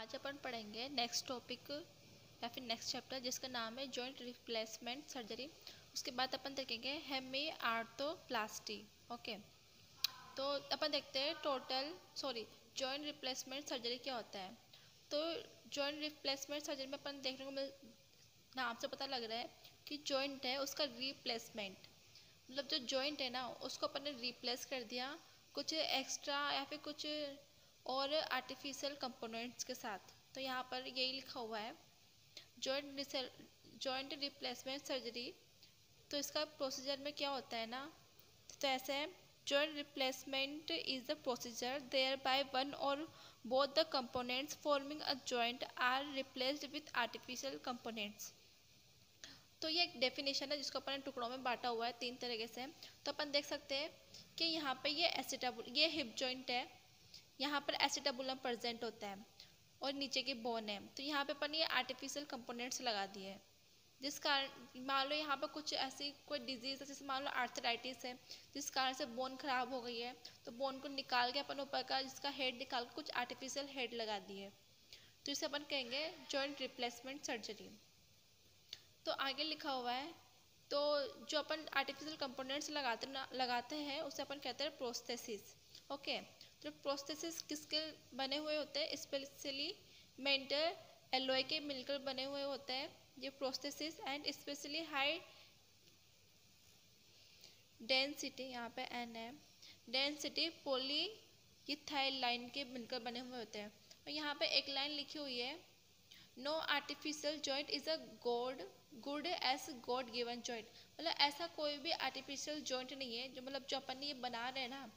आज अपन पढ़ेंगे next topic या फिर नेक्स्ट चैप्टर जिसका नाम है जॉइंट रिप्लेसमेंट सर्जरी। उसके बाद अपन देखेंगे हेमी आर्थोप्लास्टी। ओके, तो अपन देखते हैं जॉइंट रिप्लेसमेंट सर्जरी क्या होता है। तो जॉइंट रिप्लेसमेंट सर्जरी में अपन देखने को नाम से पता लग रहा है कि जॉइंट है उसका रिप्लेसमेंट, मतलब जो जॉइंट है ना उसको अपन ने रिप्लेस कर दिया कुछ एक्स्ट्रा या फिर कुछ और आर्टिफिशियल कंपोनेंट्स के साथ। तो यहाँ पर यही लिखा हुआ है जॉइंट रिप्लेसमेंट सर्जरी। तो इसका प्रोसीजर में क्या होता है ना, तो ऐसे है, joint replacement is the procedure there by one or both the components forming a joint are replaced with artificial components. तो ये एक डेफिनेशन है जिसको अपन ने टुकड़ों में बांटा हुआ है 3 तरीके से। तो अपन देख सकते हैं कि यहाँ पे ये हिप जॉइंट है, यहाँ पर एसिटाबुलम प्रेजेंट होता है और नीचे की बोन है। तो यहाँ पे अपन ये आर्टिफिशियल कंपोनेंट्स लगा दिए हैं, जिस कारण मान लो यहाँ पर कुछ ऐसी कोई डिजीज़ है, जैसे मान लो आर्थराइटिस है जिस कारण से बोन खराब हो गई है, तो बोन को निकाल के अपन ऊपर का जिसका हेड निकाल के कुछ आर्टिफिशियल हेड लगा दिए, तो इसे अपन कहेंगे जॉइंट रिप्लेसमेंट सर्जरी। तो आगे लिखा हुआ है, तो जो अपन आर्टिफिशियल कंपोनेंट्स लगाते हैं उसे अपन कहते हैं प्रोस्थेसिस। ओके, तो प्रोस्थेसिस किसके बने हुए होते हैं, स्पेशली मेंटल एलॉय के मिलकर बने हुए होते हैं ये prosthesis, and specially high density, यहाँ पे एन है, डेंसिटी पॉलीइथाइल लाइन के मिलकर बने हुए होते हैं। और यहाँ पे एक लाइन लिखी हुई है, no artificial joint is a good as God given joint. मतलब ऐसा कोई भी आर्टिफिशियल जॉइंट नहीं है जो मतलब जो अपन ये बना रहे हैं ना,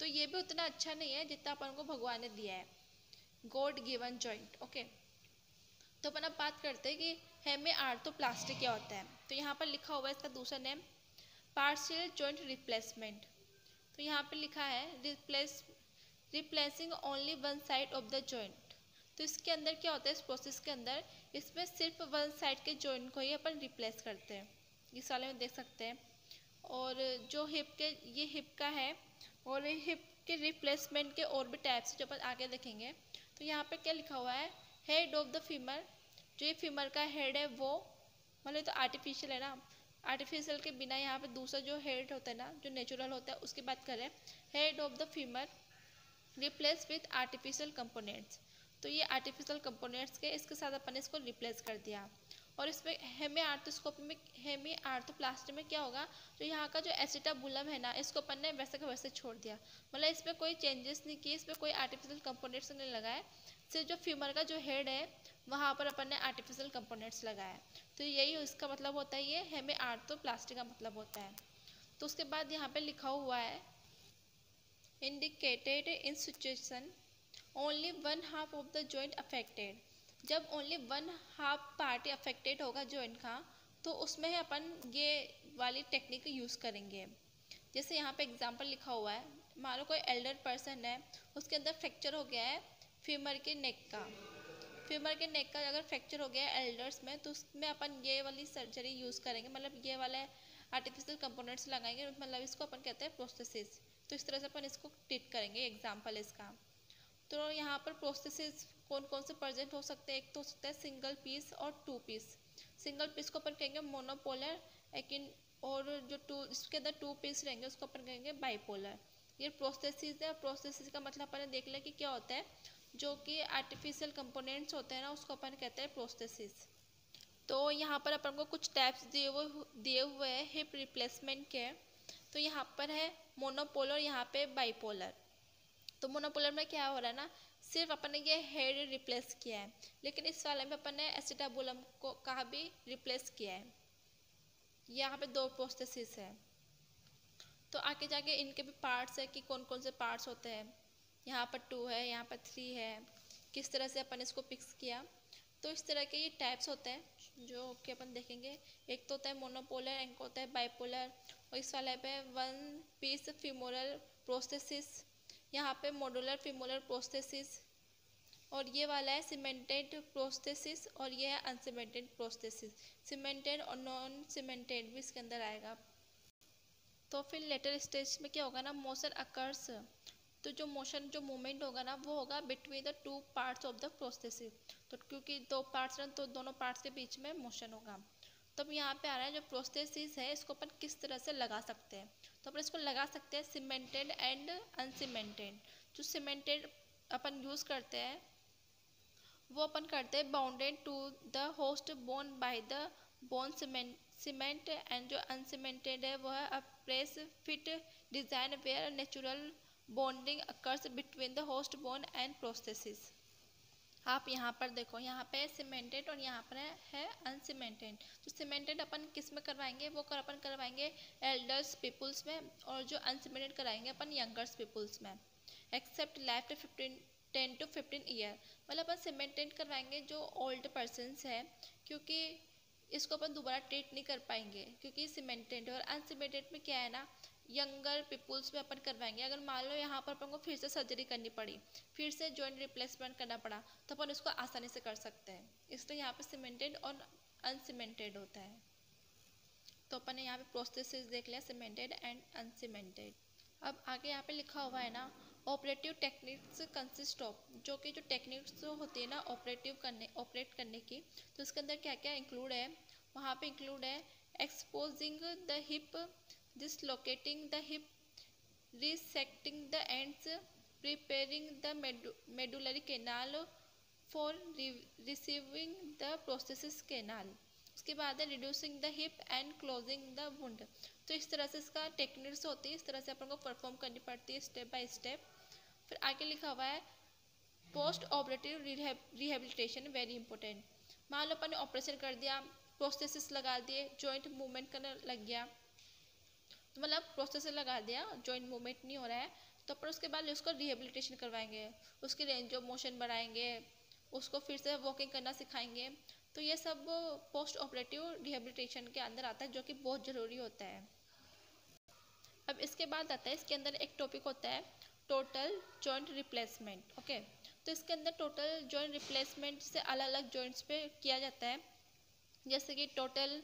तो ये भी उतना अच्छा नहीं है जितना अपन को भगवान ने दिया है, गॉड गिवन जॉइंट। ओके, तो अपन अब बात करते हैं कि हेमी आर्थोप्लास्टी क्या होता है। तो यहाँ पर लिखा हुआ है इसका दूसरा नेम पार्शियल जॉइंट रिप्लेसमेंट। तो यहाँ पर लिखा है replacing only one side of the joint. तो इसके अंदर क्या होता है, इस प्रोसेस के अंदर इसमें सिर्फ वन साइड के जॉइंट को ही अपन रिप्लेस करते हैं, इस वाले में देख सकते हैं। और जो ये हिप का है, और हिप के रिप्लेसमेंट के और भी टाइप्स जो अपन आगे देखेंगे। तो यहाँ पे क्या लिखा हुआ है, हेड ऑफ द फीमर, जो ये फीमर का हेड है वो मतलब तो आर्टिफिशियल है ना, आर्टिफिशियल के बिना यहाँ पे दूसरा जो हेड होता है ना जो नेचुरल होता है उसकी बात करें, head of the femur replace with artificial components. तो ये आर्टिफिशियल कंपोनेंट्स के इसके साथ अपन ने इसको रिप्लेस कर दिया। और इसमें हेमी आर्थोप्लास्टी में क्या होगा, जो यहाँ का जो एसिटाबुलम है ना इसको अपन ने वैसे का वैसे छोड़ दिया, मतलब इसमें कोई चेंजेस नहीं किए, इसमें कोई आर्टिफिशियल कंपोनेंट्स नहीं लगाए, सिर्फ जो फीमर का जो हेड है वहाँ पर अपन ने आर्टिफिशियल कंपोनेंट्स लगाए। तो यही इसका मतलब होता है, ये हेमी आर्थोप्लास्टी का मतलब होता है। तो उसके बाद यहाँ पे लिखा हुआ है indicated in situation only one half of the joint affected. जब only one half part affected होगा जॉइंट का, तो उसमें अपन ये वाली टेक्निक यूज़ करेंगे। जैसे यहाँ पे एग्जांपल लिखा हुआ है, मान लो कोई एल्डर पर्सन है, उसके अंदर फ्रैक्चर हो गया है फीमर के नेक का अगर फ्रैक्चर हो गया है एल्डर्स में, तो उसमें अपन ये वाली सर्जरी यूज़ करेंगे, मतलब ये वाले आर्टिफिशियल कंपोनेंट्स लगाएंगे, मतलब इसको अपन कहते हैं प्रोस्थेसिस। तो इस तरह से अपन इसको ट्रीट करेंगे, एग्जाम्पल इसका। तो यहाँ पर प्रोस्थेसिस कौन कौन से प्रेजेंट हो सकते हैं, एक तो हो सकता है सिंगल पीस और 2 पीस। सिंगल पीस को अपन कहेंगे मोनोपोलर, और जो इसके अंदर 2 पीस रहेंगे उसको अपन कहेंगे बाइपोलर। ये प्रोस्थेसिस है। प्रोस्थेसिस का मतलब अपन ने देख लिया कि क्या होता है, जो कि आर्टिफिशियल कंपोनेंट्स होते हैं ना उसको अपन कहते हैं प्रोस्थेसिस। तो यहाँ पर अपन को कुछ टाइप्स दिए हुए हैं हिप रिप्लेसमेंट के। तो यहाँ पर है मोनोपोलर, यहाँ पे बाइपोलर। तो मोनोपोलर में क्या हो रहा है ना, सिर्फ अपन ने ये हेड रिप्लेस किया है, लेकिन इस वाले में अपन ने एसिटाबुलम का भी रिप्लेस किया है। यहाँ पे 2 प्रोस्थेसिस है। तो आगे जाके इनके भी पार्ट्स है कि कौन कौन से पार्ट्स होते हैं, यहाँ पर 2 है, यहाँ पर 3 है, किस तरह से अपन इसको फिक्स किया। तो इस तरह के ये टाइप्स होते हैं जो कि अपन देखेंगे। एक तो होता है मोनोपोलर, एक होता है बाइपोलर। और इस वाले पे 1 पीस फीमोरल प्रोस्थेसिस, यहाँ पे मॉड्यूलर फीमोरल प्रोस्थेसिस, और ये वाला है सीमेंटेड प्रोस्थेसिस, और ये है अनसीमेंटेड प्रोस्थेसिस। सीमेंटेड और नॉन सीमेंटेड भी इसके अंदर आएगा। तो फिर लेटर स्टेज में क्या होगा ना, मोशन अकर्स तो जो मोशन जो मूवमेंट होगा ना वो होगा between the two parts of the prosthesis. तो क्योंकि दो पार्ट्स हैं तो दोनों पार्ट्स के बीच में मोशन होगा। तो अब यहाँ पे आ रहा है जो प्रोस्थेसिस है इसको अपन किस तरह से लगा सकते हैं। तो अपन इसको लगा सकते हैं सीमेंटेड एंड अनसीमेंटेड। जो सीमेंटेड अपन यूज़ करते हैं वो अपन करते हैं bounded to the host bone by the bone cement and जो अनसीमेंटेड है वह a press fit design where natural bonding occurs between the host bone and prosthesis. आप यहाँ पर देखो, यहाँ पे सीमेंटेड और यहाँ पर है अनसीमेंटेड। तो सीमेंटेड अपन किस में करवाएंगे, वो अपन करवाएंगे एल्डर्स पीपुल्स में, और जो अनसीमेंटेड कराएंगे अपन यंगर्स पीपुल्स में, एक्सेप्ट लेफ्ट 10 to 15 ईयर। मतलब अपन सीमेंटेड करवाएंगे जो ओल्ड पर्सनस है, क्योंकि इसको अपन दोबारा ट्रीट नहीं कर पाएंगे, क्योंकि सीमेंटेड और अनसीमेंटेड में क्या है ना, यंगर पीपुल्स में अपन करवाएंगे। अगर मान लो यहाँ पर अपन को फिर से सर्जरी करनी पड़ी, फिर से जॉइंट रिप्लेसमेंट करना पड़ा, तो अपन इसको आसानी से कर सकते हैं। इसलिए यहाँ पे सीमेंटेड और अनसीमेंटेड होता है। तो अपन ने यहाँ पे प्रोस्थेसिस देख लिया, सीमेंटेड एंड अनसीमेंटेड। अब आगे यहाँ पे लिखा हुआ है ना, ऑपरेटिव टेक्निक्स कंसिस्ट ऑफ, जो कि जो टेक्निक्स होती है ना ऑपरेट करने की, तो इसके अंदर क्या क्या इंक्लूड है। वहाँ पे इंक्लूड है exposing the hip, dislocating the hip, resecting the ends, preparing the medullary canal for receiving the prosthesis canal। उसके बाद है reducing the hip and closing the wound। तो इस तरह से इसका टेक्निक्स होती है, इस तरह से अपन को परफॉर्म करनी पड़ती है स्टेप बाय स्टेप। फिर आगे लिखा हुआ है post operative rehabilitation, very important. मान लो अपन ने ऑपरेशन कर दिया, प्रोस्थेसिस लगा दिए, जॉइंट मूवमेंट करने लग गया, तो मतलब प्रोस्थेसिस लगा दिया, जॉइंट मूवमेंट नहीं हो रहा है, तो अपन उसके बाद उसको रिहेबिलिटेशन करवाएंगे, उसकी रेंज ऑफ मोशन बढ़ाएंगे, उसको फिर से वॉकिंग करना सिखाएंगे। तो ये सब पोस्ट ऑपरेटिव रिहेबिलिटेशन के अंदर आता है, जो कि बहुत ज़रूरी होता है। अब इसके बाद आता है, इसके अंदर एक टॉपिक होता है टोटल जॉइंट रिप्लेसमेंट। ओके, तो इसके अंदर टोटल जॉइंट रिप्लेसमेंट से अलग अलग जॉइंट्स पे किया जाता है, जैसे कि total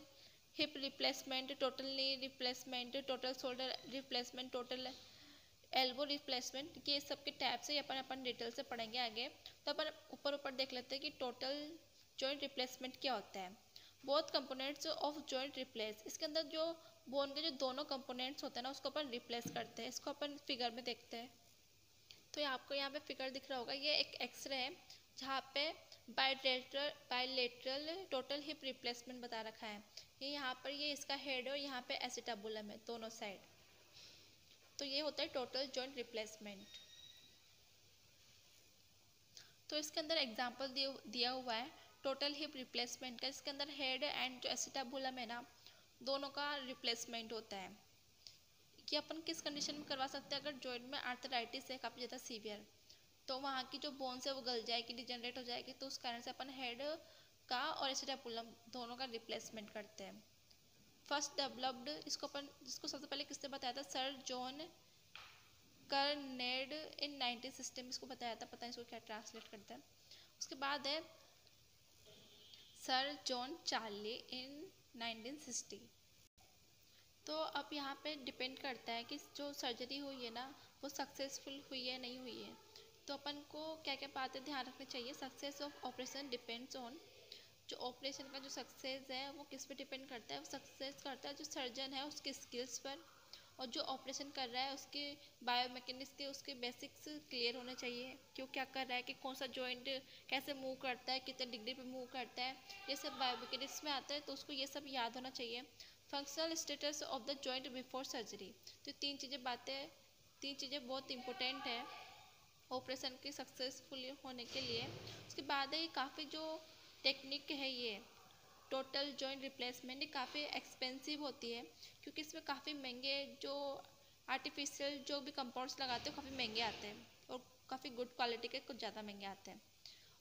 hip replacement, total knee replacement, total shoulder replacement, total elbow replacement. ये सब के टैब से अपन डिटेल से पढ़ेंगे आगे। तो अपन ऊपर देख लेते हैं कि टोटल जॉइंट रिप्लेसमेंट क्या होता है। Both components of joint replace, इसके अंदर जो बोन के जो दोनों कंपोनेंट्स होते हैं ना उसको अपन रिप्लेस करते हैं। इसको अपन फिगर में देखते हैं। तो आपको यहाँ पे फिगर दिख रहा होगा, ये एक एक्सरे है जहाँ पे बायलेटरल टोटल हिप रिप्लेसमेंट बता रखा है। ये यहाँ पर ये इसका हेड है और यहाँ पे एसिटाबुलम है दोनों साइड। तो ये होता है टोटल जॉइंट रिप्लेसमेंट। तो इसके अंदर एग्जांपल दिया हुआ है टोटल हिप रिप्लेसमेंट का। इसके अंदर हेड एंड जो एसिटाबुलम है ना, दोनों का रिप्लेसमेंट होता है। कि अपन किस कंडीशन में करवा सकते हैं, अगर जॉइंट में आर्थराइटिस है काफ़ी ज़्यादा सीवियर, तो वहाँ की जो बोन्स है वो गल जाएगी, डिजेनरेट हो जाएगी, तो उस कारण से अपन हेड का और एसिटाबुलम दोनों का रिप्लेसमेंट करते हैं। फर्स्ट डेवलप्ड, जिसको सबसे पहले किसने बताया था, सर जॉन कर्नेड इन 1960 इसको बताया था, पता नहीं इसको क्या ट्रांसलेट करते हैं। उसके बाद है सर जॉन चार्ली इन 1960। तो अब यहाँ पे डिपेंड करता है कि जो सर्जरी हुई है ना वो सक्सेसफुल हुई है नहीं हुई है। तो अपन को क्या क्या बातें ध्यान रखनी चाहिए। Success of operation depends on, जो ऑपरेशन का जो सक्सेस है वो किस पे डिपेंड करता है, वो सक्सेस करता है जो सर्जन है उसके स्किल्स पर, और जो ऑपरेशन कर रहा है उसके बायोमैकेनिक्स के उसके बेसिक्स क्लियर होने चाहिए कि वो क्या कर रहा है, कि कौन सा जॉइंट कैसे मूव करता है, कितने डिग्री पे मूव करता है, ये सब बायोमैकेनिक्स में आता है, तो उसको ये सब याद होना चाहिए। Functional status of the joint before surgery, तो तीन चीज़ें बहुत इंपॉर्टेंट है ऑपरेशन के सक्सेसफुल होने के लिए। उसके बाद है काफ़ी जो टेक्निक है ये टोटल जॉइंट रिप्लेसमेंट, ये काफ़ी एक्सपेंसिव होती है, क्योंकि इसमें काफ़ी महंगे जो आर्टिफिशियल जो भी कंपाउंड्स लगाते हैं काफ़ी महंगे आते हैं, और काफ़ी गुड क्वालिटी के कुछ ज़्यादा महंगे आते हैं।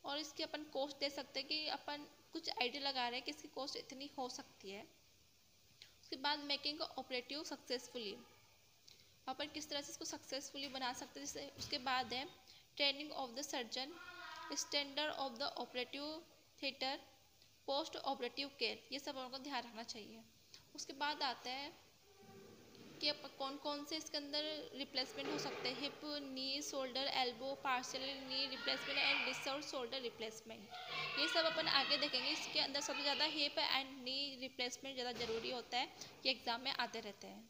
और इसकी अपन कॉस्ट दे सकते हैं कि अपन कुछ आइडिया लगा रहे हैं कि इसकी कॉस्ट इतनी हो सकती है। उसके बाद मेकिंग ऑपरेटिव सक्सेसफुली, अपन किस तरह से इसको सक्सेसफुली बना सकते हैं। जैसे उसके बाद है training of the surgeon, standard of the operative theatre, post operative care, ये सब को ध्यान रखना चाहिए। उसके बाद आता है कि कौन कौन से इसके अंदर रिप्लेसमेंट हो सकते हैं, hip, knee, shoulder, elbow, partial knee replacement and disordered shoulder replacement. ये सब अपन आगे देखेंगे। इसके अंदर सबसे ज़्यादा हिप एंड नी रिप्लेसमेंट ज़्यादा ज़रूरी होता है, ये एग्ज़ाम में आते रहते हैं।